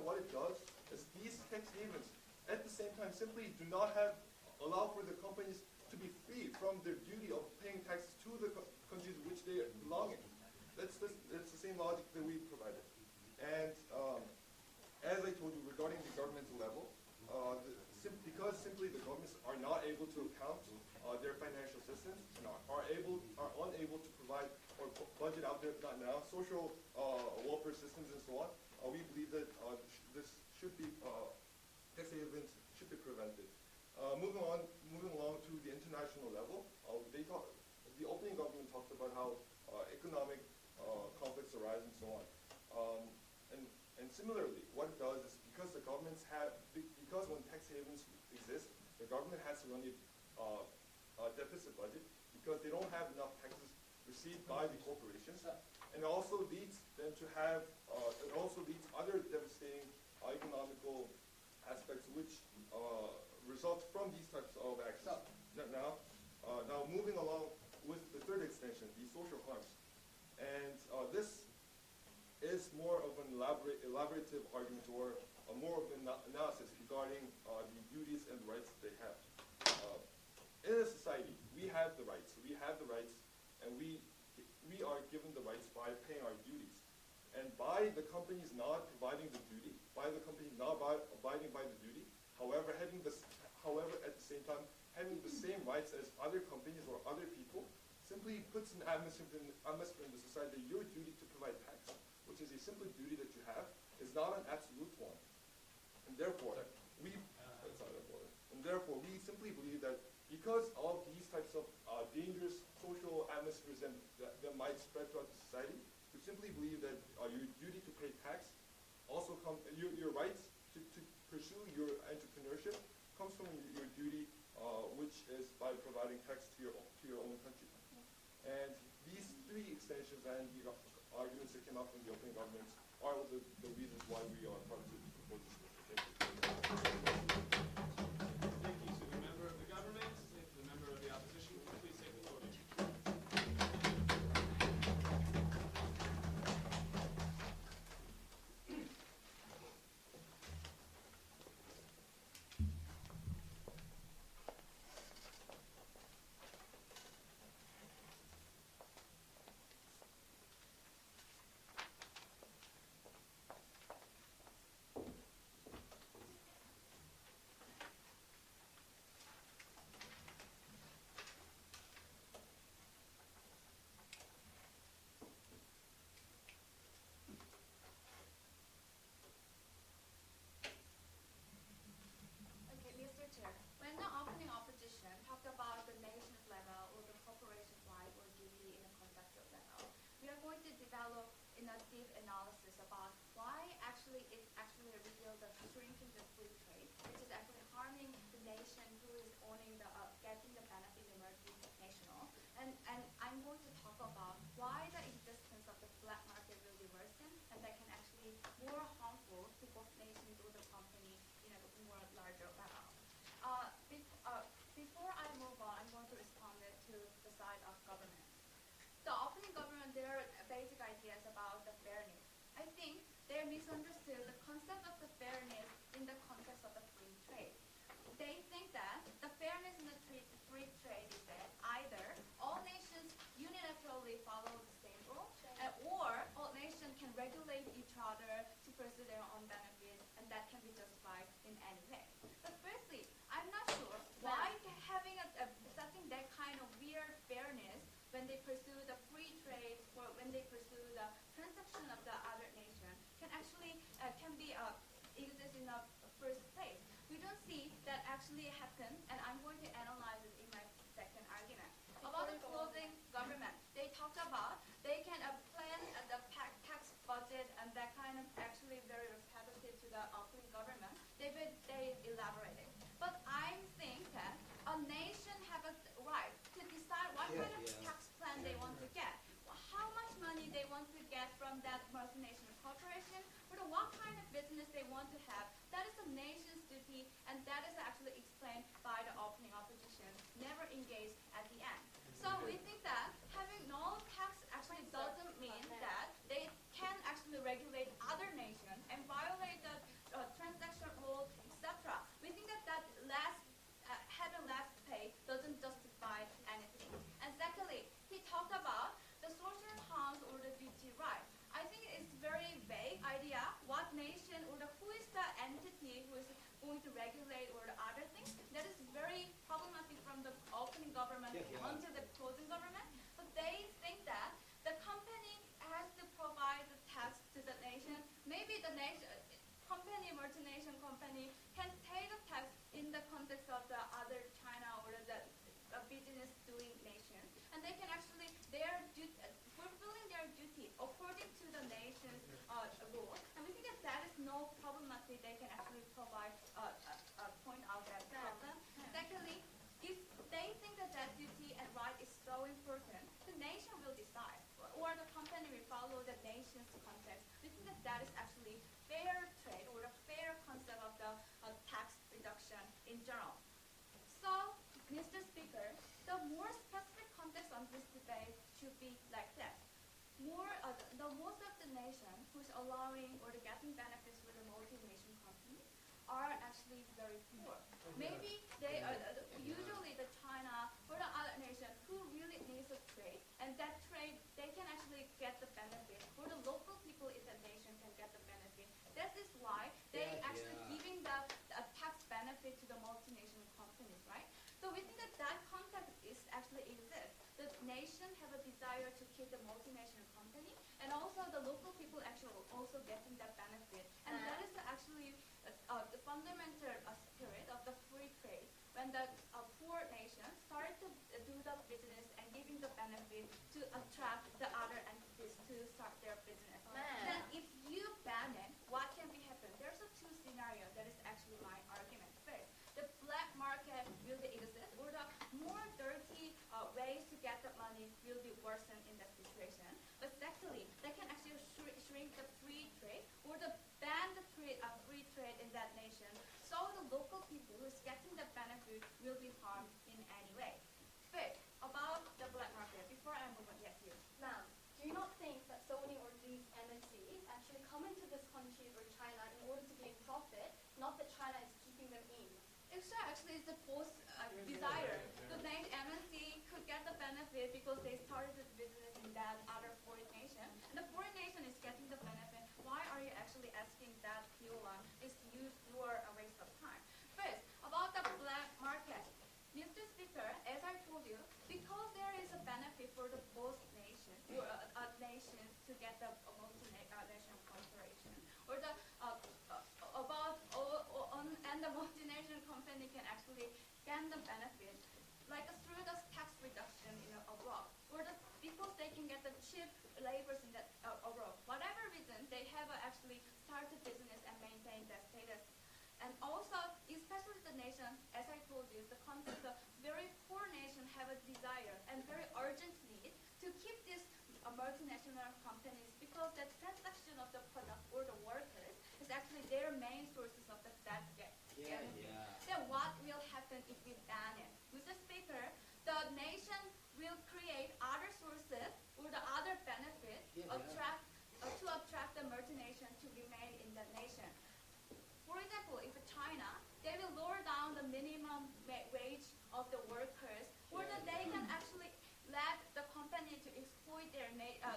time, what it does is these tax havens, at the same time, simply do not allow for the companies to be free from their duty of paying taxes to the countries which they belong in. That's the same logic that we provided. And as I told you, regarding the governmental level, because simply the governments are not able to account their financial systems and are unable to provide or budget out there now social welfare systems and so on, we believe that this should be tax havens should be prevented. Moving along to the international level, the opening government talked about how economic conflicts arise and so on. And similarly, what it does is because when tax havens exist, the government has to run a deficit budget because they don't have enough taxes received by the corporations, and it also leads them to have other devastating economical aspects which result from these types of actions. Now moving along with the third extension, the social harms, and this is more of an elaborative argument or more of an analysis regarding the duties and rights that they have. In a society, we have the rights, and we are given the rights by paying our duties. And by the companies not providing the duty, abiding by the duty, however, at the same time, having the same rights as other companies or other people, simply puts an atmosphere in the society that your duty to provide tax, which is a simple duty that you have, is not an absolute one. And therefore, we simply believe that because of these types of dangerous social atmospheres that might spread throughout the society, we simply believe that your duty to pay tax also your rights to pursue your entrepreneurship comes from your duty, which is by providing tax to your own country. And these three extensions and the arguments that came out from the opening governments are the reasons why we are part of the proposal. Thank you. Thank you to the member of the government. If the member of the opposition could please take the floor. Okay, Mr. Chair, when the opening opposition talked about the nation level or the corporation right or duty in a conceptual level, we are going to develop in a deep analysis about why actually it actually revealed the shrinking the free trade, which is actually harming the nation who is owning the getting the benefit in multinational. And I'm going to talk about why the existence of the black market will be worsened, and that can actually more harmful to both nations or the company in a more larger level. Before I move on, I'm going to respond to the side of government. The opening government, their basic ideas about the fairness. I think they misunderstood the concept of the fairness in the context of the free trade. They think that the fairness in the free trade is that either all nations unilaterally follow the same rule, or all nations can regulate each other to pursue their own benefits, and that can be justified in any way. But firstly, I'm not sure why having setting that kind of weird fairness when they pursue the free trade or when they pursue the transaction of the other nation can actually exist in the first place. We don't see that actually happen, and I'm going to analyze it in my second argument. About the closing government, they talked about they can plan the tax budget, and that kind of actually very repetitive to the opening government. They elaborated. But I think that a nation have a right to decide what kind of tax plan they want to get, how much money they want to get from that multinational corporation, or what kind of business they want to have. That is a nation's duty, and that is actually explained by the opening opposition, never engaged at the end. So we think that having no tax actually doesn't mean that they can actually regulate other nations and violate the that is actually fair trade or the fair concept of the tax reduction in general. So, Mr. Speaker, the more specific context on this debate should be like that. The most of the nation who's allowing or getting benefits with the multinational companies are actually very poor. Maybe they usually the China or the other nation who really needs a trade, and that trade they can actually get the benefit, or the local people in the nation can get the benefit. That is why they actually giving the tax benefit to the multinational companies, right? So we think that that context is actually exists. The nation have a desire to keep the multinational company, and also the local people actually also getting that benefit. And that is actually the fundamental spirit of the free trade. When the poor nation started to do the business and giving the benefit to attract the other entities to start their business. Then if you ban it, what can be happen? There's a two scenario that is actually my argument. First, the black market will be exist, or the more dirty ways to get the money will be worsened in that situation. But secondly, they can actually shrink the free trade, or the ban the free trade in that nation, so the local people who is getting the benefit will be harmed in any way. But about the black market, before I move on, yes, you. Ma'am, do you not think that Sony or these MNCs actually come into this country or China in order to gain profit, not that China is keeping them in? Actually, it's the both desire. The main MNC could get the benefit because they started the business in that other foreign nation, and the foreign nation is getting the benefit. Why are you actually asking that P01 is used for a waste of time? First, about the black market. Mr. Speaker, as I told you, because there is a benefit for the both nations, or nations to get the multinational corporation, or the and the multinational company can actually get the benefit, like through the tax reduction abroad, or because they can get the cheap labors in that abroad. Whatever reason, they have actually started business and maintain that status. And also, especially the nation, as I told you, the very poor nation have a desire and very urgent need to keep these multinational companies, because the transaction of the product or the workers is actually their main sources of the that Then what will happen if we ban it? Mr. Speaker, the nation will create other sources or the other benefits to attract the multinational to remain in the nation. For example, if China, they will lower down the minimum wage of the workers, or that they can actually let the company to exploit their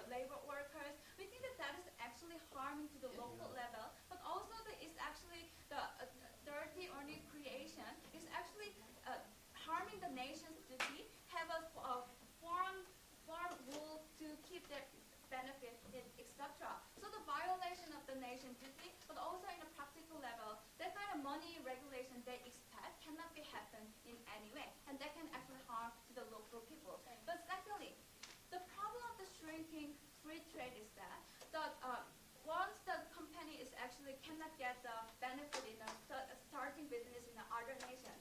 labor workers. We think that that is actually harming to the local level, but also it's actually the dirty earning creation is actually harming the nation's duty, have a foreign rule to keep their benefit, etc. So the violation of the nation duty, but also in a practical level, that kind of money regulation they expect cannot be happen in any way, and that can actually harm to the local people. But secondly, the problem of the shrinking free trade is that once the company is actually cannot get the benefit in starting business in another nation,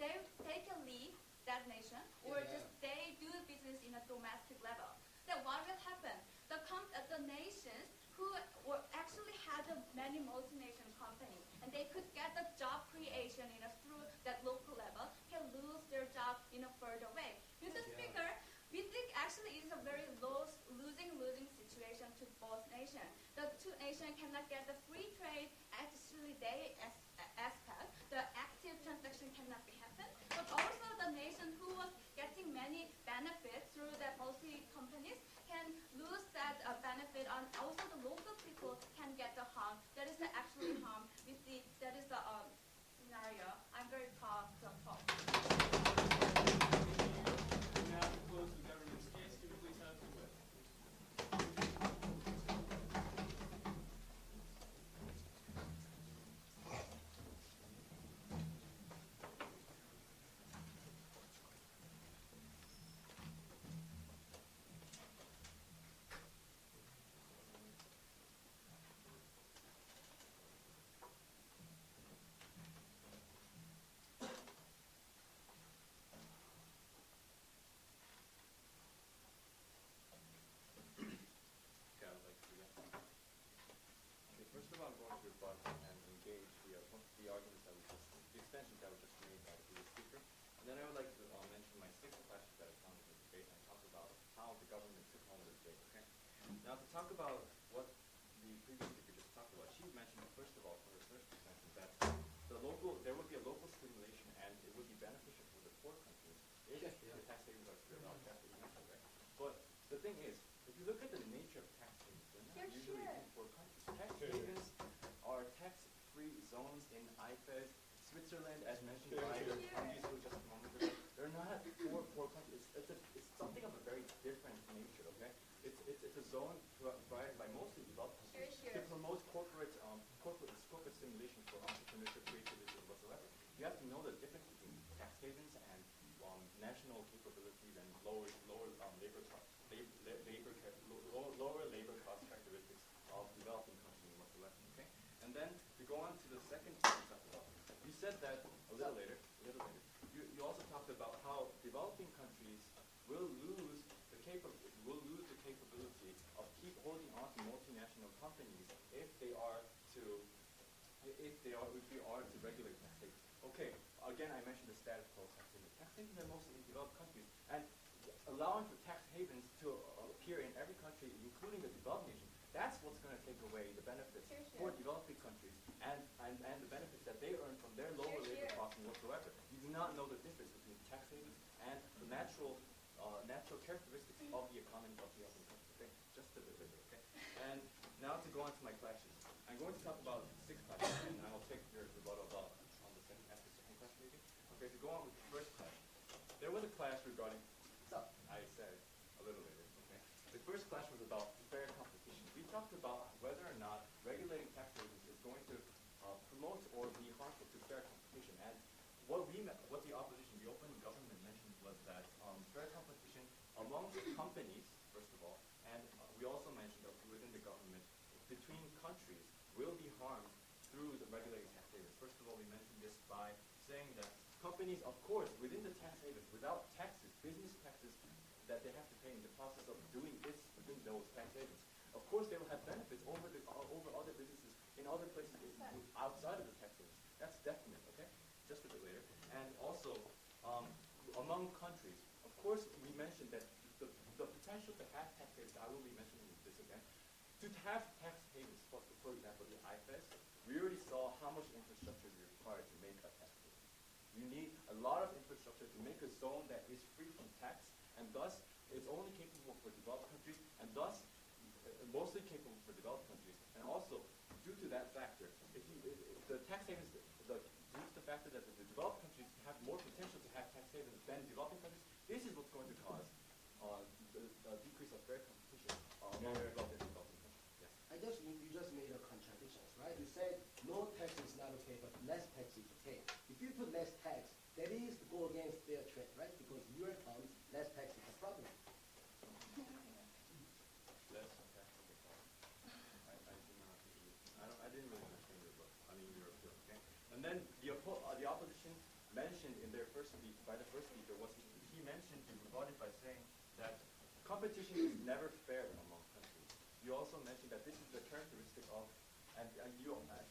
they can leave that nation, or just they do business in a domestic level. Then what will happen? The nations who actually had many multinational companies, and they could get the job creation through that local level, can lose their job in a further way. Mr. Speaker, we think actually it's a very losing situation to both nations. The two nations cannot get the free trade. Actually, they aspect the active transaction cannot be happen. But also the nation who was getting many benefits through that multi companies can lose that benefit, and also the local people can get the harm. That is the actual harm. We see that is the scenario. I'm very proud to talk. Now to close the government's case, can we please have the whip? rebut and engage the arguments that the extensions that were just made by the previous speaker. And then I would like to mention my sixth question that I found in the debate and talk about how the government took home the debate. Okay. Now to talk about what the previous speaker just talked about, she mentioned first of all for her first extension that there would be a local stimulation and it would be beneficial for the poor countries if the tax havens are cleared out. That's what you mentioned, right? But the thing is, if you look at the nature of tax havens, they're not usually in poor countries. Tax havens are tax-free zones in IFES, Switzerland, as mentioned by the countries who just a moment ago. They're not poor countries. It's something of a very different nature. Okay, it's a zone provided by mostly developed countries to promote corporate stimulation for entrepreneurship, creativity, and whatsoever. You have to know the difference between tax havens and national capabilities and lower labor cost characteristics of developing countries and whatsoever. Okay, and then to go on to the second point you talked about, you said that a little later. You also talked about how developing countries will lose the capability of keep holding on to multinational companies if we are to regulate tax havens. Okay, again I mentioned the status quo tax havens. Tax havens are mostly in developed countries, and allowing for tax havens to appear in every country, including the developed nation, that's what's going to take away the benefits for developing countries and the benefits that they earn from their lower labor costs and whatsoever. You do not know the difference between tax havens and the natural characteristics of the economy of the other countries. Okay, just a bit later. Okay, and now to go on to my clashes. I'm going to talk about 6 clashes, and I will take your rebuttal on the second question maybe. Okay, to go on with the first clash. There was a clash regarding. I said a little later. Okay, the first clash was about fair competition. We talked about whether or not regulating tax havens is going to promote or be harmful to fair competition. And what the opposition, the open government mentioned was that fair competition among companies, first of all, and we also mentioned that within the government, between countries, will be harmed through the regulating tax havens. First of all, we mentioned this by saying that companies, of course, within the tax havens, without taxes, business taxes that they have to pay in the process of doing this within those tax havens, of course they will have benefits over other businesses in other places outside of the tax havens. That's definite, okay? Just a bit later. And also, among countries, of course, we mentioned that the potential to have tax havens, I will be mentioning this again, to have tax havens, for example, the IFES, we already saw how much infrastructure is required to make a tax haven. You need a lot of infrastructure to make a zone that is free from tax, and thus it's only capable for developed countries, and thus mostly capable for developed countries. And also, due to that factor, the tax havens, due to the factor that the developed countries have more potential to have tax havens than developing countries, this is what's going to cause the decrease of fair competition among developed and developing countries. Yes. You just made a contradiction, right? You said no tax is not okay, but less tax is okay. If you put less tax, that is to go against fair trade, right? Because your terms, less tax is a problem. Less tax is a problem. I didn't really understand your book. I mean your appeal. Okay. And then the opposition mentioned in their first speech by the first speaker was he mentioned he rebutted by saying that competition is never fair among countries. You also mentioned that this is the characteristic of,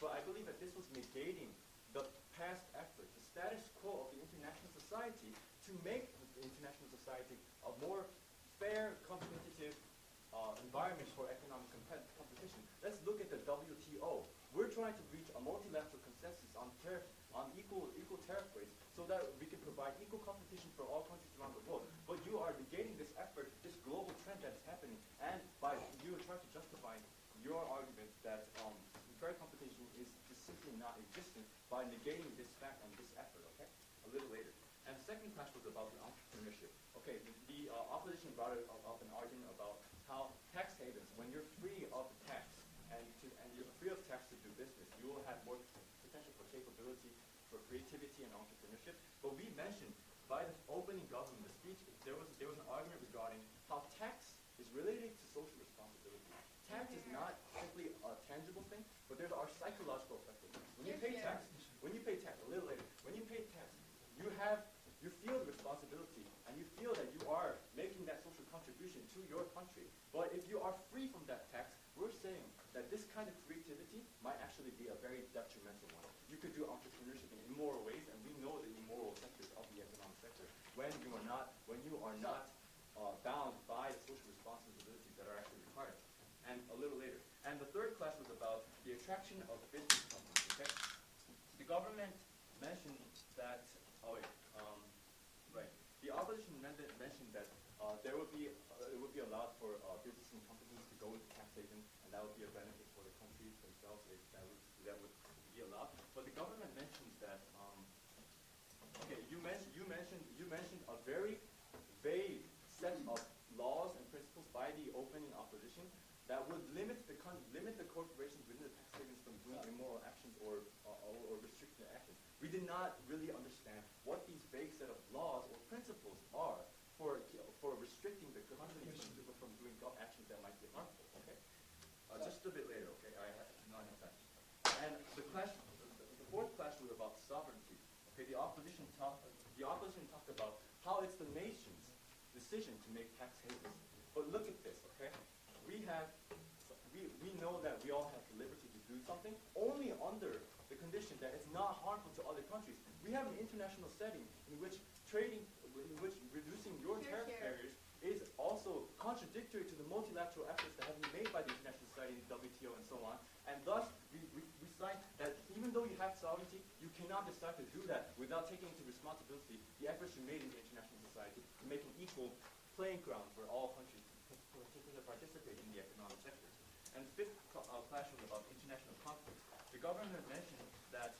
but I believe that this was negating the past effort, the status quo of the international society to make the international society a more fair, competitive environment for economic competition. Let's look at the WTO. We're trying to reach a multilateral consensus on equal tariff rates so that we can provide equal competition for all countries around the world. But you are negating this effort, this global trend that is happening, and by you are trying to justify your argument that fair competition is just simply not existent by negating this fact and this effort, okay? A little later. And the second clash was about the entrepreneurship. Okay, the opposition brought up an argument about how tax havens, when you're free of tax and you're free of tax to do business, you will have more potential for capability, for creativity and entrepreneurship. But we mentioned by the opening government, the speech, there was an argument regarding how tax is related to social responsibility. Tax is not simply a tangible thing, but there are psychological effects of tax. When you pay tax, a little later, when you pay tax, you feel the responsibility and you feel that you are making that social contribution to your country. But if And the third class was about the attraction of business companies. Okay, the government mentioned that. Oh wait, right. The opposition mentioned that there would be it would be allowed for business and companies to go into tax haven, and that would be a benefit for the countries themselves if that would be allowed. But the government mentions that. Okay, you mentioned a very vague set of laws and principles by the opening opposition that would limit the corporations within the tax havens from doing immoral actions or restrict their actions. We did not really understand what these vague set of laws or principles are for restricting the companies from doing actions that might be harmful. Okay, just a bit later. Okay, I have not enough time. And the fourth class was about sovereignty. Okay, the opposition talked about how it's the nation's decision to make tax havens. But look at this, okay? We know that we all have the liberty to do something only under the condition that it's not harmful to other countries. We have an international setting in which reducing your tariff barriers is also contradictory to the multilateral efforts that have been made by the international society, the WTO, and so on. And thus, we cite that even though you have sovereignty, you cannot decide to do that without taking into responsibility the efforts you made in the international society to make an equal playing ground for all countries to participate in the economic sector. And the fifth class was about international conflicts. The government mentioned that,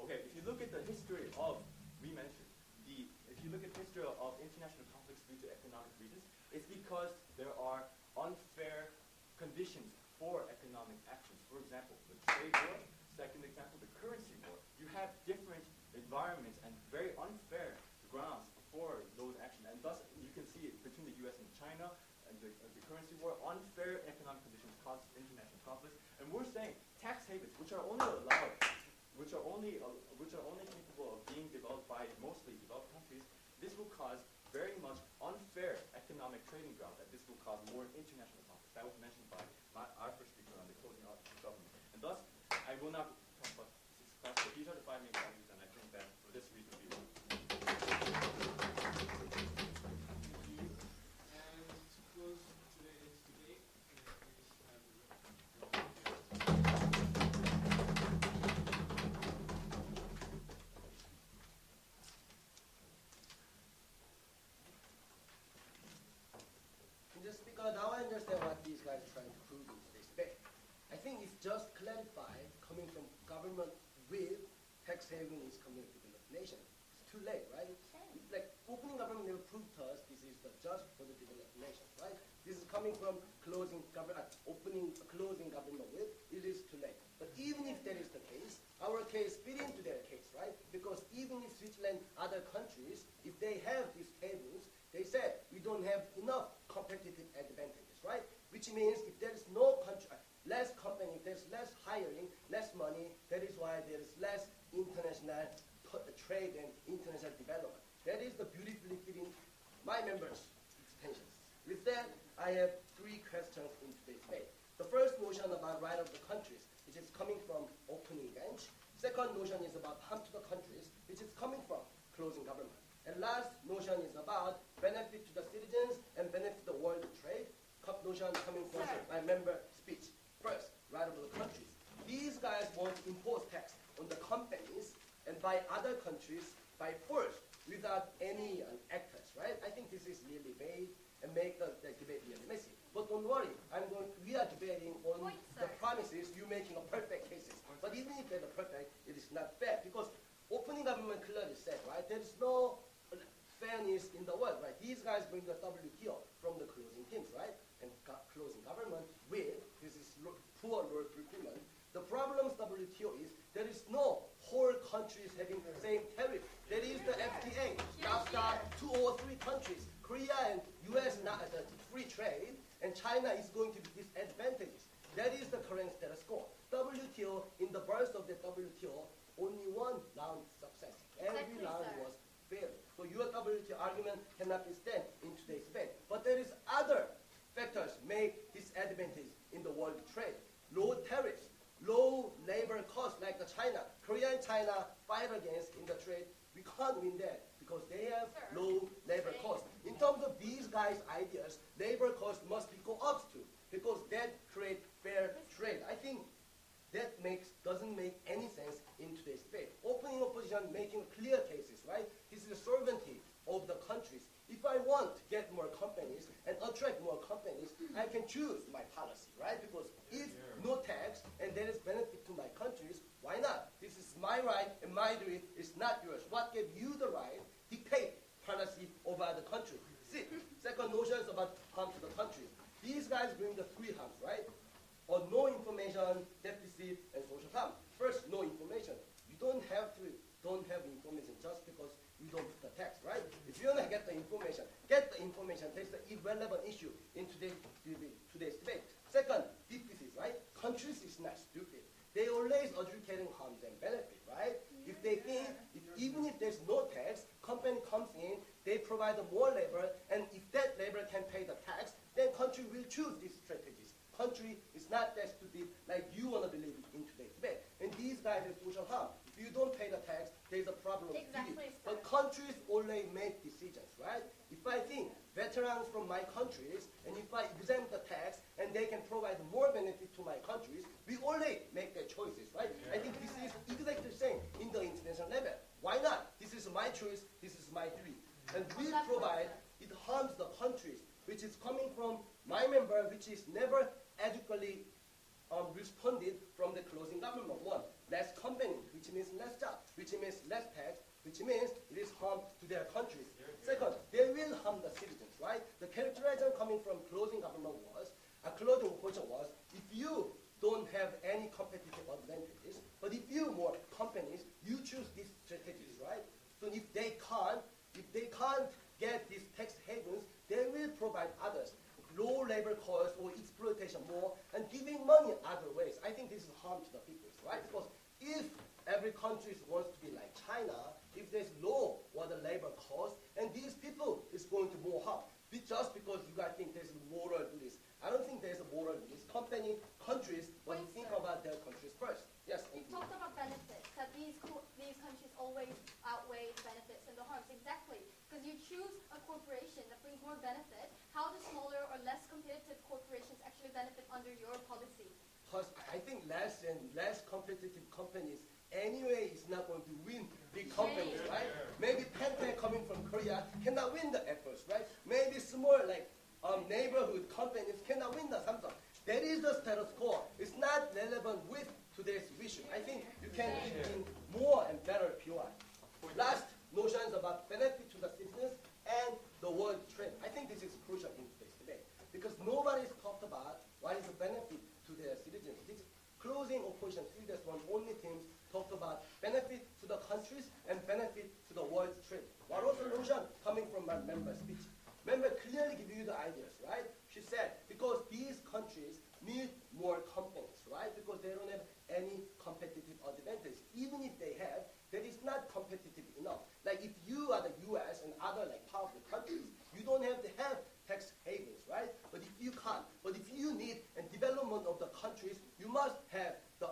okay, if you look at the history of, if you look at the history of international conflicts due to economic reasons, it's because there are unfair conditions for economic actions. For example, the trade war. Second example, the currency war. You have different environments and very unfair grounds for those actions. And thus, you can see it between the U.S. and China and the currency war, unfair economic conditions cause international conflicts. And we're saying tax havens, which are only capable of being developed by mostly developed countries, this will cause very much unfair economic trading ground, that this will cause more international conflicts. That was mentioned by our first speaker on the closing out of government. And thus, I will not talk about six classes, but these are the five main values, and I think that for this reason we will. And to close today's debate, please have the Just because now I understand what these guys are trying to prove in today's debate. I think it's just clarified coming from government with tax haven is coming to developed nation. It's too late, right? Like opening government never proved to us this is the just for the developed nation, right? This is coming from closing government with, it is too late. But even if that is the case, our case fit into their case, right? Because even if Switzerland, other countries, if they have these tables, they said we don't have enough competitive advantages, right? Which means if there is no less company, if there's less hiring, less money, that is why there is less international trade and international development. That is the beautifully fitting my members' extensions. With that, I have three questions in today's debate. The first notion about right of the countries, which is coming from opening bench. Second notion is about harm to the countries, which is coming from closing government. And last notion is about benefit to the citizens and benefit to the world trade. Notion coming from my member speech. First, right of the countries. These guys want to impose tax on the companies and by other countries by force without any actors, right? I think this is really vague and make the debate really messy. But don't worry, we are debating on the promises, you making a perfect cases. But even if they're perfect, it is not fair because opening government clearly said, right, there is no fairness in the world, right? These guys bring the WTO from the closing teams, right? And closing government with, this is poor world procurement. The problem with WTO is there is no whole countries having the same tariff. There is the FTA, NAFTA, 2 or 3 countries, Korea and US, the free trade, and China is going to be disadvantaged. That is the current status quo. WTO, in the birth of the WTO, only one round success. Every round was failed. So your WTO argument cannot be stand in today's debate. But there is other factors make disadvantage in the world trade. Low tariffs, low labor costs like the China. Korea and China fight against in the trade. We can't win that because they have low labor costs. In terms of these guys' ideas, labor costs must be go up too because that create can choose my policy, right? Because if no tax and there is benefit to my countries, why not? This is my right and my duty. It's not yours. What gave you the right to dictate policy over the country? See, second notion is about harm to the country. These guys bring the three harms, right? Or no information, deficit, and social harm. First, no information. You don't have information just because you don't put the tax, right? If you want to get the information. That's the irrelevant issue in today's debate. Second, deficit, right? Countries is not stupid. They always adjudicating harms and benefit, right? If they think, even if there's no tax, company comes in, they provide more labor, and if that labor can pay the tax, then country will choose these strategies. Country is not that stupid like you want to believe in today's debate. And these guys have social harm. If you don't pay the tax, there's a problem. Exactly. But countries only make decisions, right? If I think veterans from my countries, and if I exempt the tax, and they can provide more benefit to my countries, we only make their choices, right? I think this is exactly the same in the international level. Why not? This is my choice, this is my duty. And we provide, it harms the countries, which is coming from my member, which is never adequately responded from the closing government. One, less company, which means less job, which means less tax, which means it is harm to their countries. Second, they will harm the citizens, right? The characterization coming from closing government was, closing opposition was, if you don't have any competitive advantages, but if you more companies, you choose these strategies, right? So if they can't get these tax havens, they will provide others, low labor costs or exploitation more, and giving money other ways. I think this is harm to the people, right? Because if every country wants to be like China, if there's low what the labor cost, and these people is going to more harm. Just because you guys think there's moral duties. I don't think there's a moral duties. Countries, when you think about their countries first. Yes. You talked about benefits, that these countries always outweigh the benefits and the harms. Exactly. Because you choose a corporation that brings more benefit, how do smaller or less competitive corporations actually benefit under your policy? Because I think less and less competitive companies anyway is not going to win big companies, right? Maybe Pantene coming from Korea cannot win the Apples, right? Maybe small neighborhood companies cannot win the Samsung. That is the status quo. It's not relevant with today's vision. I think you can in more and better POI. Last notions about benefit to the citizens and the world trade. I think this is crucial in today's debate because nobody's talked about what is the benefit to their citizens. This closing opposition, this one only teams talked about benefit to the countries and benefit to the world trade. What was the notion coming from my member speech? Member clearly give you the ideas, right? She said, because these countries need more companies, right? Because they don't have any competitive advantage. Even if they have, that is not competitive enough. Like if you are the US and other like powerful countries, you don't have to have tax havens, right? But if you can't, but if you need a development of the countries, you must have the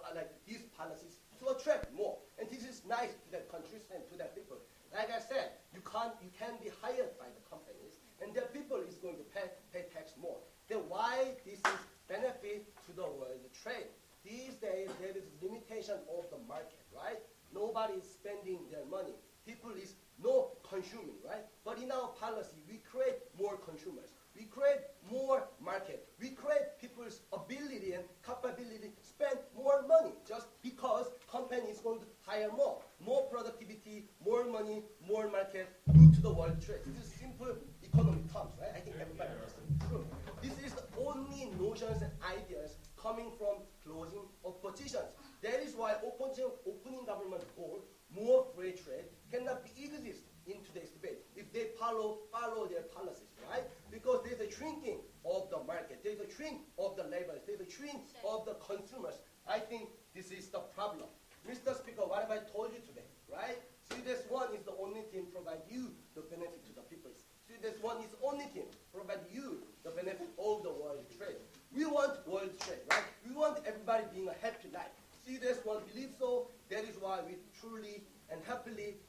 these policies to attract more. And this is nice to the countries and to their people. Like I said, you can be hired by the companies, and their people is going to pay tax more. Then why this is benefit to the world trade? These days there is limitation of the market, right? Nobody is spending their money. People is no consuming, right? But in our policy, we create more consumers. We create more market. We create people's ability and capability to spend more money just because company is going to hire more. More productivity, more money, more market, due to the world trade. This is simple economic terms, right? I think everybody understands. This is the only notions and ideas coming from closing oppositions. That is why opening government goal, more free trade, cannot be exist in today's debate if they follow their policies, right? Because there's a shrinking of the market, there's a shrink of the labor, there's a shrink of the consumers. I think this is the problem. Mr. Speaker, what have I told you today, right? CDS 1 is the only team provide you the benefit to the people. CDS 1 is the only team provide you the benefit of the world trade. We want world trade, right? We want everybody being a happy life. CDS 1 believes so. That is why we truly and happily